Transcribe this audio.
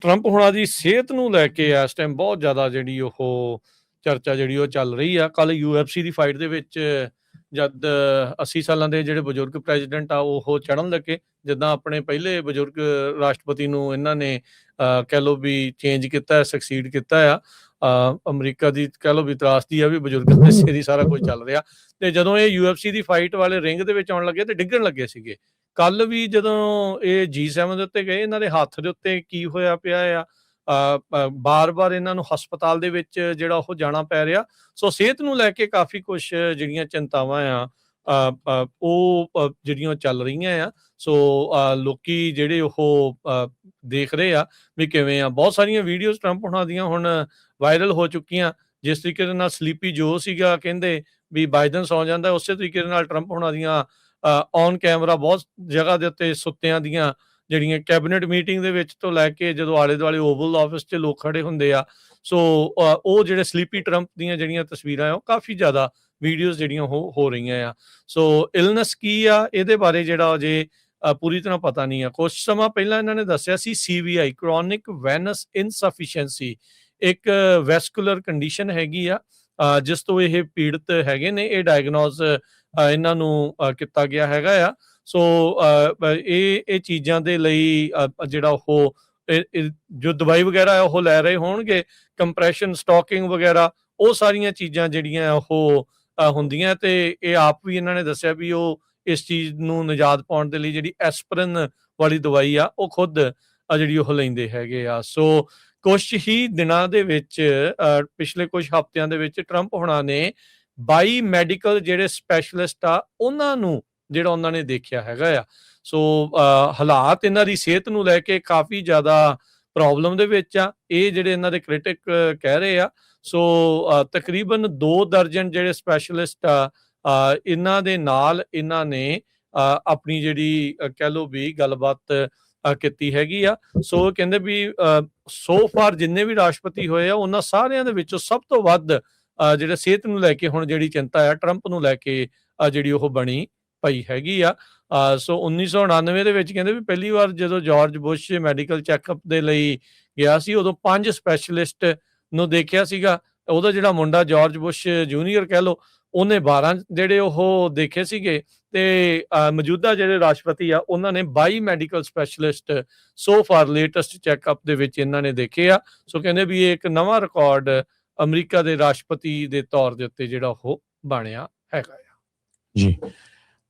Trump ਹੁਣਾਂ ਦੀ ਸਿਹਤ ਨੂੰ ਲੈ ਕੇ ਇਸ ਟਾਈਮ ਬਹੁਤ ਜ਼ਿਆਦਾ ਜਿਹੜੀ ਉਹ ਚਰਚਾ ਜਿਹੜੀ ਉਹ ਚੱਲ ਰਹੀ ਆ। ਕੱਲ UFC ਦੀ ਫਾਈਟ ਦੇ ਵਿੱਚ ਜਦ 80 ਸਾਲਾਂ ਦੇ ਜਿਹੜੇ ਬਜ਼ੁਰਗ ਪ੍ਰੈਜ਼ੀਡੈਂਟ ਆ ਉਹ ਚੜ੍ਹਨ ਲੱਗੇ, ਜਿੱਦਾਂ ਆਪਣੇ ਪਹਿਲੇ ਬਜ਼ੁਰਗ ਰਾਸ਼ਟਰਪਤੀ ਨੂੰ ਇਹਨਾਂ ਨੇ ਕਹਿ ਲਓ ਵੀ ਚੇਂਜ ਕੀਤਾ, ਸਕਸੀਡ ਕੀਤਾ ਆ। ਅਮਰੀਕਾ ਦੀ ਕਹਿ ਲਓ ਵੀ ਤਰਾਸਦੀ ਆ ਵੀ ਬਜ਼ੁਰਗਾਂ ਦੇ ਸਿਰ ਹੀ ਸਾਰਾ ਕੁਝ ਚੱਲ ਰਿਹਾ। ਤੇ ਜਦੋਂ ਇਹ UFC ਦੀ ਫਾਈਟ ਵਾਲੇ ਰਿੰਗ ਦੇ ਵਿੱਚ ਆਉਣ ਲੱਗੇ ਤੇ ਡਿੱਗਣ ਲੱਗੇ ਸੀਗੇ। ਕੱਲ ਵੀ ਜਦੋਂ ਇਹ G7 ਦੇ ਉੱਤੇ ਗਏ, ਇਹਨਾਂ ਦੇ ਹੱਥ ਦੇ ਉੱਤੇ ਕੀ ਹੋਇਆ ਪਿਆ ਆ, ਬਾਰ-ਬਾਰ ਇਹਨਾਂ ਨੂੰ ਹਸਪਤਾਲ ਦੇ ਵਿੱਚ ਜਿਹੜਾ ਉਹ ਜਾਣਾ ਪੈ ਰਿਹਾ। ਸੋ ਸਿਹਤ ਨੂੰ ਲੈ ਕੇ ਕਾਫੀ ਕੁਛ ਜਿਹੜੀਆਂ ਚਿੰਤਾਵਾਂ ਆ ਉਹ ਜਿਹੜੀਆਂ ਚੱਲ ਰਹੀਆਂ ਆ। ਸੋ ਲੋਕੀ ਜਿਹੜੇ ਉਹ ਦੇਖ ਰਹੇ ਆ ਵੀ ਕਿਵੇਂ ਆ। ਬਹੁਤ ਸਾਰੀਆਂ ਵੀਡੀਓਜ਼ ਟਰੰਪ ਹੁਣਾਂ ਦੀਆਂ ਹੁਣ ਵਾਇਰਲ ਹੋ ਚੁੱਕੀਆਂ। ਜਿਸ ਤਰੀਕੇ ਦੇ ਨਾਲ ਸਲੀਪੀ ਜੋ ਸੀਗਾ, ਕਹਿੰਦੇ ਵੀ ਬਾਈਡਨ ਸੌ ਜਾਂਦਾ, ਉਸੇ ਤਰੀਕੇ ਦੇ ਨਾਲ ਟਰੰਪ ਹੁਣਾਂ ਦੀਆਂ ਔਨ ਕੈਮਰਾ ਬਹੁਤ ਜਗ੍ਹਾ ਦੇ ਉੱਤੇ ਸੁੱਤਿਆਂ ਦੀਆਂ ਜਿਹੜੀਆਂ ਕੈਬਨਿਟ ਮੀਟਿੰਗ ਦੇ ਵਿੱਚ ਤੋਂ ਲੈ ਕੇ ਜਦੋਂ ਆਲੇ ਦੁਆਲੇ ਓਵਲ ਆਫਿਸ 'ਚ ਲੋਕ ਖੜੇ ਹੁੰਦੇ ਆ, ਸੋ ਉਹ ਜਿਹੜੇ ਸਲੀਪੀ ਟਰੰਪ ਦੀਆਂ ਜਿਹੜੀਆਂ ਤਸਵੀਰਾਂ ਆ ਉਹ ਕਾਫੀ ਜ਼ਿਆਦਾ ਵੀਡੀਓਜ਼ ਜਿਹੜੀਆਂ ਉਹ ਹੋ ਰਹੀਆਂ ਆ। ਸੋ ਇਲਨੈਸ ਕੀ ਆ ਇਹਦੇ ਬਾਰੇ ਜਿਹੜਾ ਅਜੇ ਪੂਰੀ ਤਰ੍ਹਾਂ ਪਤਾ ਨਹੀਂ ਆ। ਕੁਛ ਸਮਾਂ ਪਹਿਲਾਂ ਇਹਨਾਂ ਨੇ ਦੱਸਿਆ ਸੀ CVI ਕ੍ਰੋਨਿਕ ਵੈਨਸ ਇਨਸਫੀਸ਼ੀਐਂਸੀ ਇੱਕ ਵੈਸਕੂਲਰ ਕੰਡੀਸ਼ਨ ਹੈਗੀ ਆ, ਜਿਸ ਤੋਂ ਇਹ ਪੀੜਤ ਹੈਗੇ ਨੇ। ਇਹ ਡਾਇਗਨੋਜ਼ ਇਹਨਾਂ ਨੂੰ ਕੀਤਾ ਗਿਆ ਹੈਗਾ ਆ। ਸੋ ਇਹ ਚੀਜ਼ਾਂ ਦੇ ਲਈ ਜਿਹੜਾ ਉਹ ਜੋ ਦਵਾਈ ਵਗੈਰਾ ਉਹ ਲੈ ਰਹੇ ਹੋਣਗੇ, ਕੰਪਰੈਸ਼ਨ ਸਟਾਕਿੰਗ ਵਗੈਰਾ, ਉਹ ਸਾਰੀਆਂ ਚੀਜ਼ਾਂ ਜਿਹੜੀਆਂ ਉਹ ਹੁੰਦੀਆਂ। ਤੇ ਇਹ ਆਪ ਵੀ ਇਹਨਾਂ ਨੇ ਦੱਸਿਆ ਵੀ ਉਹ ਇਸ ਚੀਜ਼ ਨੂੰ ਨਿਜਾਤ ਪਾਉਣ ਦੇ ਲਈ ਜਿਹੜੀ ਐਸਪਰਿਨ ਵਾਲੀ ਦਵਾਈ ਆ ਉਹ ਖੁਦ ਜਿਹੜੀ ਉਹ ਲੈਂਦੇ ਹੈਗੇ ਆ। ਸੋ ਕੁਛ ਹੀ ਦਿਨਾਂ ਦੇ ਵਿੱਚ ਪਿਛਲੇ ਕੁਝ ਹਫ਼ਤਿਆਂ ਦੇ ਵਿੱਚ ਟਰੰਪ ਹੁਣਾਂ ਨੇ 22 ਮੈਡੀਕਲ ਜਿਹੜੇ ਸਪੈਸ਼ਲਿਸਟ ਆ ਉਹਨਾਂ ਨੂੰ ਜਿਹੜਾ ਉਹਨਾਂ ਨੇ ਦੇਖਿਆ ਹੈਗਾ ਆ। ਸੋ ਹਾਲਾਤ ਇਹਨਾਂ ਦੀ ਸਿਹਤ ਨੂੰ ਲੈ ਕੇ ਕਾਫੀ ਜ਼ਿਆਦਾ ਪ੍ਰੋਬਲਮ ਦੇ ਵਿੱਚ ਆ। ਇਹ ਜਿਹੜੇ ਇਹਨਾਂ ਦੇ ਕ੍ਰਿਟਿਕ ਕਹਿ ਰਹੇ ਆ। ਸੋ ਤਕਰੀਬਨ 2 ਦਰਜਨ ਜਿਹੜੇ ਸਪੈਸ਼ਲਿਸਟ ਆ ਇਹਨਾਂ ਦੇ ਨਾਲ ਇਹਨਾਂ ਨੇ ਆਪਣੀ ਜਿਹੜੀ ਕਹਿ ਲਓ ਵੀ ਗੱਲਬਾਤ ਕੀਤੀ ਹੈਗੀ ਆ। ਸੋ ਕਹਿੰਦੇ ਵੀ ਸੋ ਫਾਰ ਜਿੰਨੇ ਵੀ ਰਾਸ਼ਟਰਪਤੀ ਹੋਏ ਆ ਉਹਨਾਂ ਸਾਰਿਆਂ ਦੇ ਵਿੱਚੋਂ ਸਭ ਤੋਂ ਵੱਧ ਜਿਹੜੇ ਸਿਹਤ ਨੂੰ ਲੈ ਕੇ ਹੁਣ ਜਿਹੜੀ ਚਿੰਤਾ ਆ ਟਰੰਪ ਨੂੰ ਲੈ ਕੇ ਜਿਹੜੀ ਉਹ ਬਣੀ ਪਈ ਹੈਗੀ ਆ। ਸੋ 1999 ਦੇ ਵਿੱਚ ਕਹਿੰਦੇ ਵੀ ਪਹਿਲੀ ਵਾਰ ਜਦੋਂ ਜਾਰਜ ਬੁਸ਼ ਮੈਡੀਕਲ ਚੈੱਕਅਪ ਦੇ ਲਈ ਗਿਆ ਸੀ, ਉਦੋਂ 5 ਸਪੈਸ਼ਲਿਸਟ ਨੂੰ ਦੇਖਿਆ ਸੀਗਾ। ਉਹਦਾ ਜਿਹੜਾ ਮੁੰਡਾ ਜਾਰਜ ਬੁਸ਼ ਜੂਨੀਅਰ ਕਹਿ ਲਓ, ਉਹਨੇ 12 ਜਿਹੜੇ ਉਹ ਦੇਖੇ ਸੀਗੇ। ਤੇ ਮੌਜੂਦਾ ਜਿਹੜੇ ਰਾਸ਼ਟਰਪਤੀ ਆ ਉਹਨਾਂ ਨੇ 22 medical specialist so far latest checkup ਦੇ ਵਿੱਚ ਇਹਨਾਂ ਨੇ ਦੇਖੇ ਆ। ਸੋ ਕਹਿੰਦੇ ਵੀ ਇਹ ਇੱਕ ਨਵਾਂ ਰਿਕਾਰਡ ਅਮਰੀਕਾ ਦੇ ਰਾਸ਼ਟਰਪਤੀ ਦੇ ਤੌਰ ਦੇ ਉੱਤੇ ਜਿਹੜਾ ਉਹ ਬਣਿਆ ਹੈਗਾ ਆ। ਜੀ